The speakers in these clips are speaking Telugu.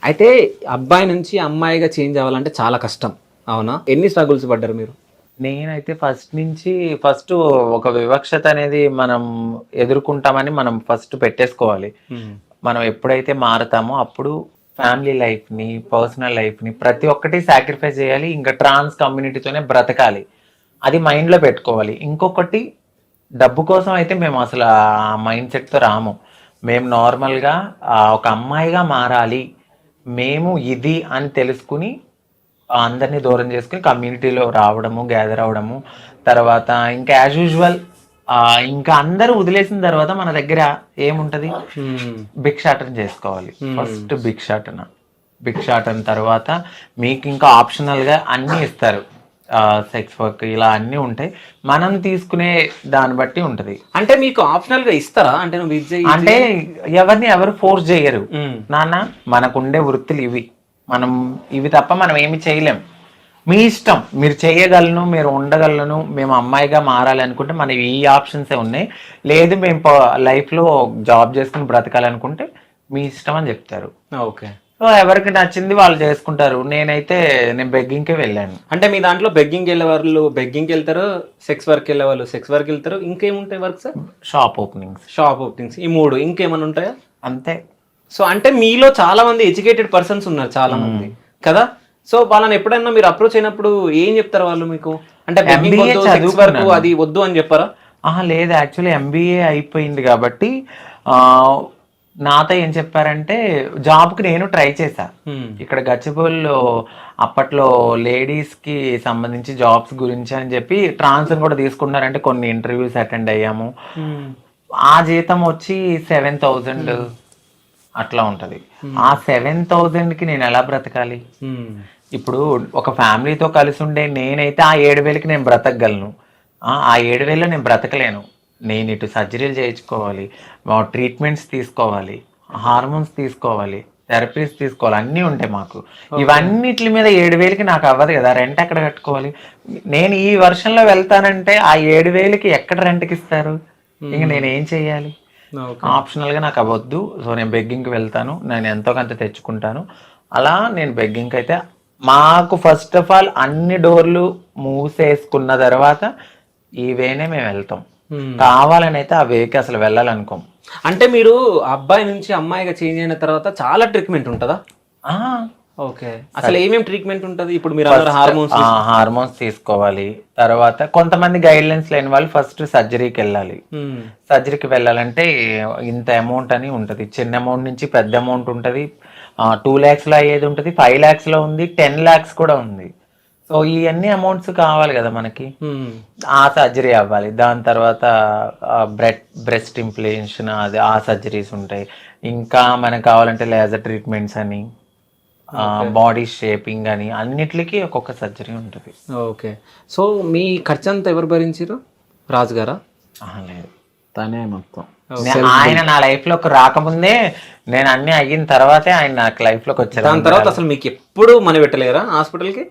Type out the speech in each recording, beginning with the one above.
అయితే అబ్బాయి నుంచి అమ్మాయిగా చేంజ్ అవ్వాలంటే చాలా కష్టం, అవునా? ఎన్ని స్ట్రగుల్స్ పడ్డారు మీరు? నేనైతే ఫస్ట్ ఒక వివక్షత అనేది మనం ఎదుర్కొంటామని మనం ఫస్ట్ పెట్టేసుకోవాలి. మనం ఎప్పుడైతే మారుతామో అప్పుడు ఫ్యామిలీ లైఫ్ని, పర్సనల్ లైఫ్ని ప్రతి ఒక్కటి సాక్రిఫైస్ చేయాలి. ఇంకా ట్రాన్స్ కమ్యూనిటీతోనే బ్రతకాలి, అది మైండ్లో పెట్టుకోవాలి. ఇంకొకటి, డబ్బు కోసం అయితే మేము అసలు ఆ మైండ్ సెట్తో రాము. మేము నార్మల్గా ఒక అమ్మాయిగా మారాలి, మేము ఇది అని తెలుసుకుని అందరినీ దూరం చేసుకుని కమ్యూనిటీలో రావడము, గ్యాదర్ అవ్వడము. తర్వాత ఇంకా యాజ్ యూజువల్ ఇంకా అందరూ వదిలేసిన తర్వాత మన దగ్గర ఏముంటది, భిక్షాటన చేసుకోవాలి. ఫస్ట్ భిక్షాటన తర్వాత మీకు ఇంకా ఆప్షనల్గా అన్నీ ఇస్తారు, సెక్స్ వర్క్ ఇలా అన్నీ ఉంటాయి. మనం తీసుకునే దాన్ని బట్టి ఉంటది. అంటే మీకు ఆప్షనల్ గా ఇస్తారా? అంటే నువ్వు అంటే ఎవరు ఫోర్స్ చేయరు నాన్న, మనకుండే వృత్తులు ఇవి, మనం ఇవి తప్ప మనం ఏమి చేయలేం. మీ ఇష్టం, మీరు చేయగలను, మీరు ఉండగలను, మేము అమ్మాయిగా మారాలి అనుకుంటే మన ఈ ఆప్షన్సే ఉన్నాయి. లేదు మేము లైఫ్లో జాబ్ చేసుకుని బ్రతకాలనుకుంటే మీ ఇష్టం అని చెప్తారు. ఓకే. సో ఎవరికి నచ్చింది వాళ్ళు చేసుకుంటారు. నేను బెగ్గింగ్కే వెళ్ళాను. అంటే మీ దాంట్లో బెగ్గింగ్ వెళ్ళే వాళ్ళు బెగ్గింగ్కి వెళ్తారు, సెక్స్ వర్క్ వెళ్ళే వాళ్ళు సెక్స్ వర్క్ వెళ్తారు, ఇంకేముంటాయి వర్క్స్? షాప్ ఓపెనింగ్స్, ఈ 3 ఇంకేమైనా ఉంటాయా? అంతే. సో అంటే మీలో చాలా మంది ఎడ్యుకేటెడ్ పర్సన్స్ ఉన్నారు చాలా మంది కదా. సో వాళ్ళని ఎప్పుడైనా మీరు అప్రోచ్ అయినప్పుడు ఏం చెప్తారు వాళ్ళు మీకు? అంటే సెక్స్ వర్క్ అది వద్దు అని చెప్పారా? లేదు, యాక్చువల్లీ ఎంబీఏ అయిపోయింది కాబట్టి నాతో ఏం చెప్పారంటే, జాబ్కి నేను ట్రై చేశా ఇక్కడ గచ్చిబౌలిలో. అప్పట్లో లేడీస్కి సంబంధించి జాబ్స్ గురించి అని చెప్పి ట్రాన్స్ కూడా తీసుకున్నారంటే కొన్ని ఇంటర్వ్యూస్ అటెండ్ అయ్యాము. ఆ జీతం వచ్చి 7,000 అట్లా ఉంటుంది. ఆ 7,000కి నేను ఎలా బ్రతకాలి? ఇప్పుడు ఒక ఫ్యామిలీతో కలిసి ఉండే నేనైతే ఆ 7,000కి నేను బ్రతకగలను. ఆ 7,000లో నేను బ్రతకలేను. నేను ఇటు సర్జరీలు చేయించుకోవాలి, ట్రీట్మెంట్స్ తీసుకోవాలి, హార్మోన్స్ తీసుకోవాలి, థెరపీస్ తీసుకోవాలి, అన్నీ ఉంటాయి మాకు. ఇవన్నిటి మీద 7,000కి నాకు అవ్వదు కదా. రెంట్ ఎక్కడ కట్టుకోవాలి? నేను ఈ వర్షంలో వెళ్తానంటే ఆ 7,000కి ఎక్కడ రెంట్కి ఇస్తారు? ఇంక నేనేం చెయ్యాలి? ఆప్షనల్గా నాకు అవ్వద్దు. సో నేను బెగ్గింగ్కి వెళ్తాను, నేను ఎంతో కొంత తెచ్చుకుంటాను. అలా నేను బెగ్గింగ్కి అయితే మాకు ఫస్ట్ ఆఫ్ ఆల్ అన్ని డోర్లు మూసేసుకున్న తర్వాత ఈ వేనే మేము వెళ్తాం. కావాలని అయితే ఆ వేకి అసలు వెళ్ళాలనుకోం. అంటే మీరు అబ్బాయి నుంచి అమ్మాయిగా చేంజ్ అయిన తర్వాత చాలా ట్రీట్మెంట్ ఉంటుందా? ఓకే. అసలు ఏమేమి ట్రీట్మెంట్ ఉంటుంది? ఇప్పుడు మీరు హార్మోన్స్ తీసుకోవాలి. తర్వాత కొంతమంది గైడ్ లైన్స్ లేని వాళ్ళు ఫస్ట్ సర్జరీకి వెళ్ళాలి. సర్జరీకి వెళ్ళాలంటే ఇంత అమౌంట్ అని ఉంటుంది. చిన్న అమౌంట్ నుంచి పెద్ద అమౌంట్ ఉంటుంది. 2 lakhsలో అయ్యేది ఉంటుంది, 5 lakhsలో ఉంది, 10 lakhs కూడా ఉంది. సో ఇవన్నీ అమౌంట్స్ కావాలి కదా మనకి. ఆ సర్జరీ అవ్వాలి. దాని తర్వాత బ్రెస్ట్ ఇంప్లాంటేషన్, అది ఆ సర్జరీస్ ఉంటాయి. ఇంకా మనకు కావాలంటే లేజర్ ట్రీట్మెంట్స్ అని, బాడీ షేపింగ్ అని, అన్నిటికీ ఒక్కొక్క సర్జరీ ఉంటుంది. ఓకే. సో మీ ఖర్చు అంతా ఎవరు భరించారు? రాజు గారా? లేదు, తనే మొత్తం. ఆయన నా లైఫ్ లోకి రాకముందే, నేను అన్ని అయిన తర్వాతే ఆయన నాకు లైఫ్ లోకి వచ్చారు. దాని తర్వాత అసలు మీకు ఎప్పుడు మనీ పెట్టలేరా హాస్పిటల్కి?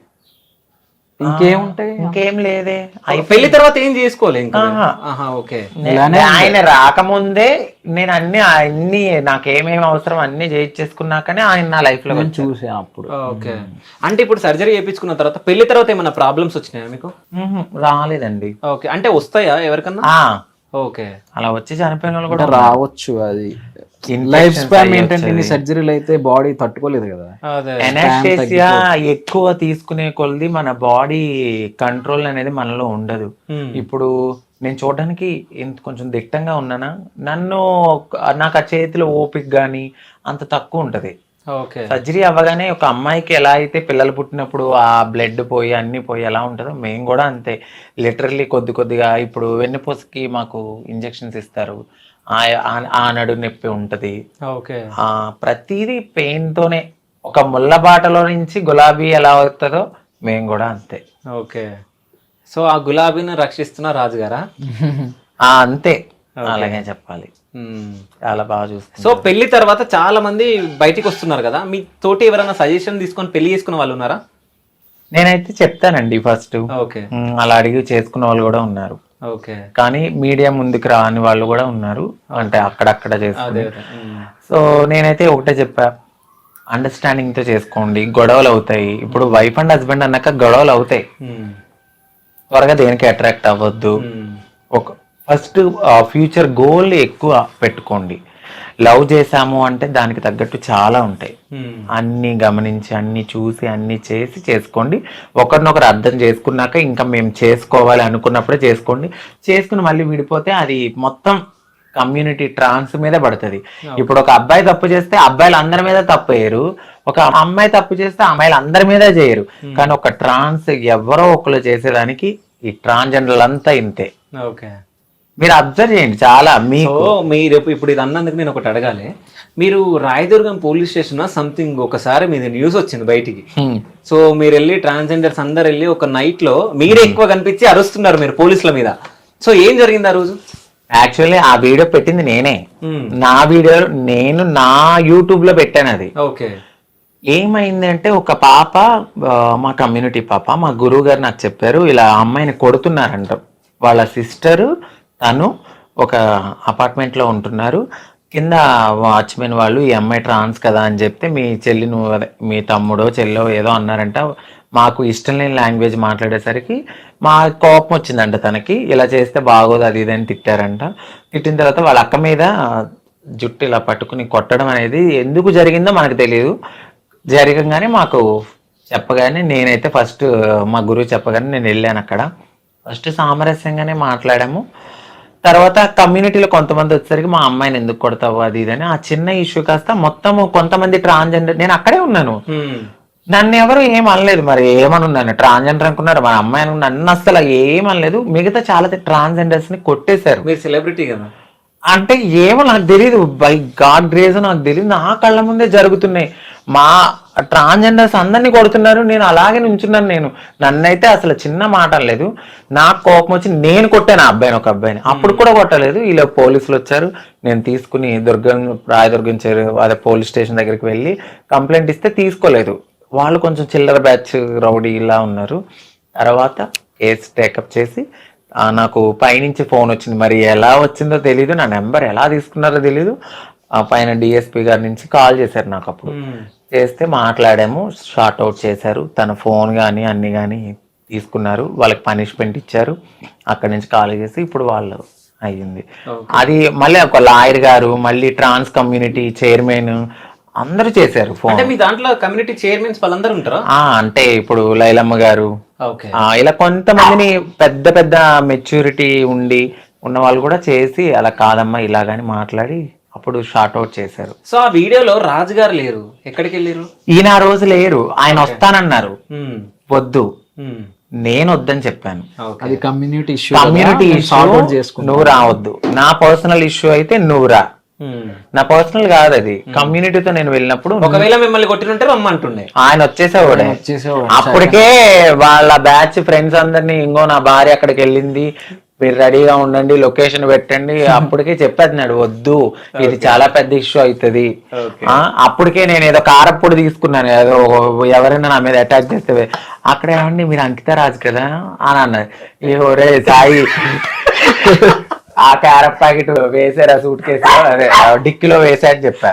ఇంకేం లేదే. పెళ్లి తర్వాత ఏం చేసుకోవాలి ఇంకా? ఓకే. ఆయన రాకముందే నేను అన్ని నాకేమేమి అవసరం అన్ని చేయించేసుకున్నాకనే ఆయన నా లైఫ్ లో చూసా అప్పుడు. ఓకే. అంటే ఇప్పుడు సర్జరీ చేయించుకున్న తర్వాత పెళ్లి తర్వాత ఏమైనా ప్రాబ్లమ్స్ వచ్చినాయా మీకు? రాలేదండి. ఓకే. అంటే వస్తాయా ఎవరికన్నా? ఓకే. అలా వచ్చి చనిపోయిన వాళ్ళు కూడా రావచ్చు. అది లైఫ్ స్పాన్ ఏంటంటే ఇన్ని సర్జరీలు అయితే బాడీ తట్టుకోలేదు కదా. ఎనాస్థీసియా ఎక్కువ తీసుకునే కొలది మన బాడీ కంట్రోల్ అనేది మనలో ఉండదు. ఇప్పుడు నేను చూడడానికి కొంచెం దిట్టంగా ఉన్నానా, నాకు ఆ చేతిలో ఓపిక గానీ అంత తక్కువ ఉంటది. సర్జరీ అవ్వగానే ఒక అమ్మాయికి ఎలా అయితే పిల్లలు పుట్టినప్పుడు ఆ బ్లడ్ పోయి అన్ని పోయి ఎలా ఉంటుందో మేము కూడా అంతే. లిటరల్లీ కొద్దిగా ఇప్పుడు వెన్నుపూసకి మాకు ఇంజెక్షన్స్ ఇస్తారు, ఆ నడు నొప్పి ఉంటది. ప్రతిదీ పెయిన్ తోనే. ఒక ముళ్ళ బాటలో నుంచి గులాబీ ఎలా అవుతుందో మేము కూడా అంతే. ఓకే. సో ఆ గులాబీని రక్షిస్తున్న రాజుగారా? అంతే, అలాగే చెప్పాలి. చాలా బాగా చూస్తాను. సో పెళ్లి తర్వాత చాలా మంది బయటికి వస్తున్నారు కదా, మీ తోటి ఎవరైనా సజెషన్ తీసుకొని పెళ్లి చేసుకున్న వాళ్ళు ఉన్నారా? నేనైతే చెప్తానండి ఫస్ట్. అలా అడిగి చేసుకున్న వాళ్ళు కూడా ఉన్నారు. కానీ మీడియా ముందుకు రాని వాళ్ళు కూడా ఉన్నారు, అంటే అక్కడక్కడ చేసుకుని. సో నేనైతే ఒకటే చెప్పా, అండర్స్టాండింగ్ తో చేసుకోండి. గొడవలు అవుతాయి, ఇప్పుడు వైఫ్ అండ్ హస్బెండ్ అన్నాక గొడవలు అవుతాయి. త్వరగా దేనికి అట్రాక్ట్ అవ్వద్దు. ఒక ఫస్ట్ ఫ్యూచర్ గోల్ ఎక్కువ పెట్టుకోండి. లవ్ చేసాము అంటే దానికి తగ్గట్టు చాలా ఉంటాయి. అన్ని గమనించి అన్ని చూసి అన్ని చేసి చేసుకోండి. ఒకరినొకరు అర్థం చేసుకున్నాక ఇంకా మేము చేసుకోవాలి అనుకున్నప్పుడే చేసుకోండి. చేసుకుని మళ్ళీ విడిపోతే అది మొత్తం కమ్యూనిటీ ట్రాన్స్ మీద పడుతుంది. ఇప్పుడు ఒక అబ్బాయి తప్పు చేస్తే అబ్బాయిలు అందరి మీద తప్పు వేయరు, ఒక అమ్మాయి తప్పు చేస్తే అమ్మాయిలు అందరి మీద చేయరు. కానీ ఒక ట్రాన్స్ ఎవరో ఒకరు చేసేదానికి ఈ ట్రాన్స్జెండర్లు అంతా ఇంతే. ఓకే, మీరు అబ్జర్వ్ చేయండి చాలా. మీరు ఇప్పుడు ఇది అన్నందుకు నేను ఒకటి అడగాలి. మీరు రాయదుర్గం పోలీస్ స్టేషన్ సంథింగ్ ఒకసారి మీద న్యూస్ వచ్చింది బయటికి. సో మీరు వెళ్ళి ట్రాన్స్జెండర్స్ అందరు వెళ్ళి ఒక నైట్ లో మీరే ఎక్కువ కనిపించి అరుస్తున్నారు మీరు పోలీసుల మీద. సో ఏం జరిగింది ఆ రోజు? యాక్చువల్లీ ఆ వీడియో పెట్టింది నేనే. నా వీడియో నేను నా యూట్యూబ్ లో పెట్టాను అది. ఓకే, ఏమైంది అంటే ఒక పాప, మా కమ్యూనిటీ పాప, మా గురువు గారు నాకు చెప్పారు ఇలా అమ్మాయిని కొడుతున్నారంట. వాళ్ళ సిస్టరు తను ఒక అపార్ట్మెంట్ లో ఉంటున్నారు. కింద వాచ్మెన్ వాళ్ళు ఈ అమ్మాయి ట్రాన్స్ కదా అని చెప్తే మీ చెల్లి నువ్వు మీ తమ్ముడో చెల్లో ఏదో అన్నారంట. మాకు ఇష్టం లేని లాంగ్వేజ్ మాట్లాడేసరికి మా కోపం వచ్చిందంట తనకి. ఇలా చేస్తే బాగోదు అది ఇదని తిట్టారంట. తిట్టిన తర్వాత వాళ్ళ అక్క మీద జుట్టు ఇలా పట్టుకుని కొట్టడం అనేది ఎందుకు జరిగిందో మనకు తెలియదు. జరగగానే మాకు చెప్పగానే నేనైతే ఫస్ట్ మా గురువు చెప్పగానే నేను వెళ్ళాను అక్కడ. ఫస్ట్ సామరస్యంగానే మాట్లాడాము. తర్వాత కమ్యూనిటీలో కొంతమంది వచ్చేసరికి మా అమ్మాయిని ఎందుకు కొడతావు అది ఇదని ఆ చిన్న ఇష్యూ కాస్త మొత్తం కొంతమంది ట్రాన్స్జెండర్, నేను అక్కడే ఉన్నాను, నన్ను ఎవరు ఏం అనలేదు. మరి ఏమనున్నాను, ట్రాన్స్జెండర్ అనుకున్నారు, మన అమ్మాయి అనుకున్నారు, నన్ను అసలు ఏమనలేదు. మిగతా చాలా ట్రాన్స్జెండర్స్ ని కొట్టేశారు. మీరు సెలబ్రిటీ కదా అంటే ఏమో నాకు తెలియదు, బై గాడ్ గ్రేజ్ నాకు తెలియదు, నా కళ్ళ ముందే జరుగుతున్నాయి. మా ట్రాన్స్జెండర్స్ అందరినీ కొడుతున్నారు, నేను అలాగే నుంచున్నాను. నన్నైతే అసలు చిన్న మాట లేదు. నాకు కోపం వచ్చి నేను కొట్టాను ఆ అబ్బాయిని, ఒక అబ్బాయిని. అప్పుడు కూడా కొట్టలేదు. ఇలా పోలీసులు వచ్చారు, నేను తీసుకుని రాయదుర్గం అదే పోలీస్ స్టేషన్ దగ్గరికి వెళ్ళి కంప్లైంట్ ఇస్తే తీసుకోలేదు. వాళ్ళు కొంచెం చిల్లర బ్యాచ్ రౌడీ ఇలా ఉన్నారు. తర్వాత కేసు టేకప్ చేసి నాకు పైనుంచి ఫోన్ వచ్చింది. మరి ఎలా వచ్చిందో తెలీదు, నా నెంబర్ ఎలా తీసుకున్నారో తెలీదు. ఆ పైన డిఎస్పీ గారి నుంచి కాల్ చేశారు నాకు. అప్పుడు చేస్తే మాట్లాడాము, షార్ట్ అవుట్ చేశారు. తన ఫోన్ కానీ అన్ని కానీ తీసుకున్నారు, వాళ్ళకి పనిష్మెంట్ ఇచ్చారు. అక్కడి నుంచి కాల్ చేసి ఇప్పుడు వాళ్ళు అయ్యింది. అది మళ్ళీ ఒక లాయర్ గారు, మళ్ళీ ట్రాన్స్ కమ్యూనిటీ చైర్మన్ అందరూ చేశారు ఫోన్. మీ దాంట్లో కమ్యూనిటీ చైర్మన్స్ వాళ్ళందరూ ఉంటారా? అంటే ఇప్పుడు లైలమ్మ గారు, ఇలా కొంతమందిని పెద్ద పెద్ద మెచ్యూరిటీ ఉన్న వాళ్ళు కూడా చేసి అలా కాదమ్మా ఇలాగని మాట్లాడి అప్పుడు షార్ట్ అవుట్ చేశారు. సో ఆ వీడియోలో రాజు గారు లేరు, ఎక్కడికి వెళ్ళారు? ఈయన ఆ రోజు లేరు, ఆయన వస్తానన్నారు. వద్దు, నేను వద్దని చెప్పాను. అది కమ్యూనిటీ ఇష్యూ, నువ్వు రావద్దు. నా పర్సనల్ ఇష్యూ అయితే నువ్వు రా, నా పర్సనల్ కాదు అది. కమ్యూనిటీతో నేను వెళ్ళినప్పుడు ఒకవేళ మిమ్మల్ని కొట్టినంటే రమ్మంటుండే, ఆయన వచ్చేసేవాడే. అప్పటికే వాళ్ళ బ్యాచ్ ఫ్రెండ్స్ అందరినీ, ఇంకో నా భార్య అక్కడికి వెళ్ళింది, మీరు రెడీగా ఉండండి, లొకేషన్ పెట్టండి. అప్పటికే చెప్పేస్తున్నాడు వద్దు, ఇది చాలా పెద్ద ఇష్యూ అవుతుంది. అప్పటికే నేను ఏదో కారప్పుడు తీసుకున్నాను, ఏదో ఎవరైనా నా మీద అటాక్ చేస్తే అక్కడ ఏమండి మీరు అంకిత రాజు కదా అని అన్నారు. ఒరే సాయి, ఆ క్యారెట్ ప్యాకెట్ వేసారా సూట్ కేసు, అదే డిక్కీలో వేసా అని చెప్పా.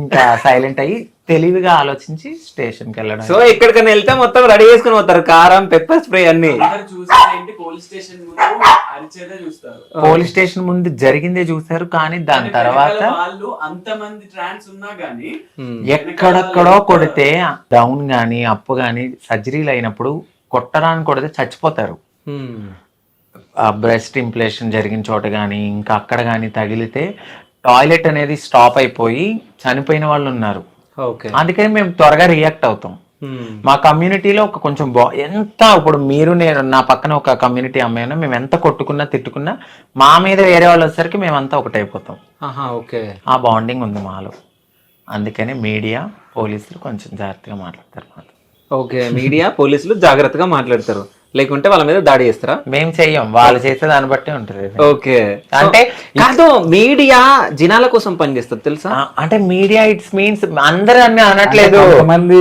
ఇంకా సైలెంట్ అయ్యి తెలివిగా ఆలోచించి స్టేషన్ కి వెళ్ళడం. సో ఎక్కడికైనా వెళ్తే మొత్తం రెడీ చేసుకుని పోతారు, కారం, పెప్పర్ స్ప్రే అన్ని. పోలీస్ స్టేషన్ ముందు జరిగిందే చూసారు, కానీ దాని తర్వాత ఎక్కడెక్కడో కొడితే డౌన్ గానీ అప్పు గానీ సర్జరీలు అయినప్పుడు కొట్టడానికి కొడితే చచ్చిపోతారు. బ్రెస్ట్ ఇంప్లేషన్ జరిగిన చోట కానీ ఇంకా అక్కడ కానీ తగిలితే టాయిలెట్ అనేది స్టాప్ అయిపోయి చనిపోయిన వాళ్ళు ఉన్నారు. అందుకని మేము త్వరగా రియాక్ట్ అవుతాం. మా కమ్యూనిటీలో ఒక కొంచెం ఎంత ఇప్పుడు మీరు నేను నా పక్కన ఒక కమ్యూనిటీ అమ్మాయినా మేము ఎంత కొట్టుకున్నా తిట్టుకున్నా మా మీద వేరే వాళ్ళు వచ్చేసరికి మేమంతా ఒకటైపోతాం. ఆ బాండింగ్ ఉంది మాలో. అందుకని మీడియా పోలీసులు కొంచెం జాగ్రత్తగా మాట్లాడతారు. ఓకే, మీడియా పోలీసులు జాగ్రత్తగా మాట్లాడతారు. లేకుంటే వాళ్ళ మీద దాడి చేస్తారా? మేము చెయ్యం, వాళ్ళు చేసే దాన్ని బట్టే ఉంటుంది. ఓకే, అంటే కాదు మీడియా జనాల కోసం పనిచేస్తుంది తెలుసా? అంటే మీడియా ఇట్స్ మీన్స్ అందరూ అని అనట్లేదు, కొంతమంది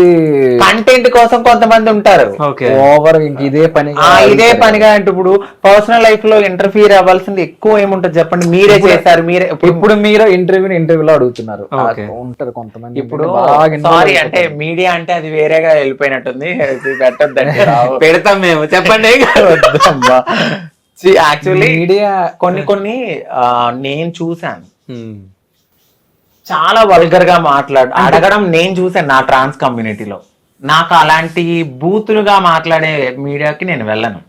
కంటెంట్ కోసం కొంతమంది ఉంటారు. ఓకే, ఓవర్ ఇంక ఇదే పని ఇదే పనిగా. అంటే ఇప్పుడు పర్సనల్ లైఫ్ లో ఇంటర్ఫియర్ అవ్వాల్సింది ఎక్కువ ఏముంటది చెప్పండి, మీరే చేశారు, మీరే ఇప్పుడు మీరు ఇంటర్వ్యూలో అడుగుతున్నారు. ఉంటారు కొంతమంది ఇప్పుడు సారీ అంటే మీడియా అంటే అది వేరేగా వెళ్ళిపోయినట్టుంది, పెట్టద్దండి. పెడతాం మేము, చెప్పండి. యాక్చువల్లీ మీడియా కొన్ని నేను చూసాను, చాలా వల్గర్ గా అడగడం నేను చూసాను నా ట్రాన్స్ కమ్యూనిటీలో. నాకు అలాంటి బూతులుగా మాట్లాడే మీడియాకి నేను వెళ్ళను.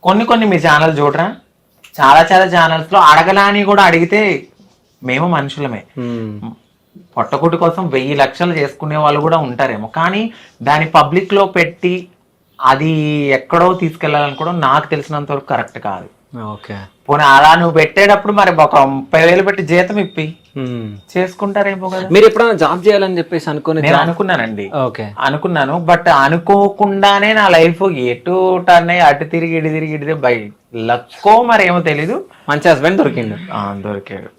కొన్ని మీ ఛానల్ చూడరా, చాలా ఛానల్స్ లో అడగలాని కూడా అడిగితే మేము మనుషులమే, పొట్టకుటి కోసం 1000 లక్షలు చేసుకునే వాళ్ళు కూడా ఉంటారేమో, కానీ దాన్ని పబ్లిక్ లో పెట్టి అది ఎక్కడో తీసుకెళ్లాలనుకోవడం నాకు తెలిసినంత వరకు కరెక్ట్ కాదు. ఓకే, పోనీ అలా నువ్వు పెట్టేటప్పుడు మరి ఒక 30,000 పెట్టి జీతం ఇప్పి చేసుకుంటారేమో కదా. మీరు ఎప్పుడైనా జాబ్ చేయాలని చెప్పేసి నేను అనుకున్నానండి, ఓకే అనుకున్నాను, బట్ అనుకోకుండానే నా లైఫ్ ఎటు టర్న్ అయ్యి అటు తిరిగి ఇటు తిరిగి బై లక్కో మరి ఏమో తెలీదు, మంచి హస్బెండ్ దొరికిండు. దొరికాడు.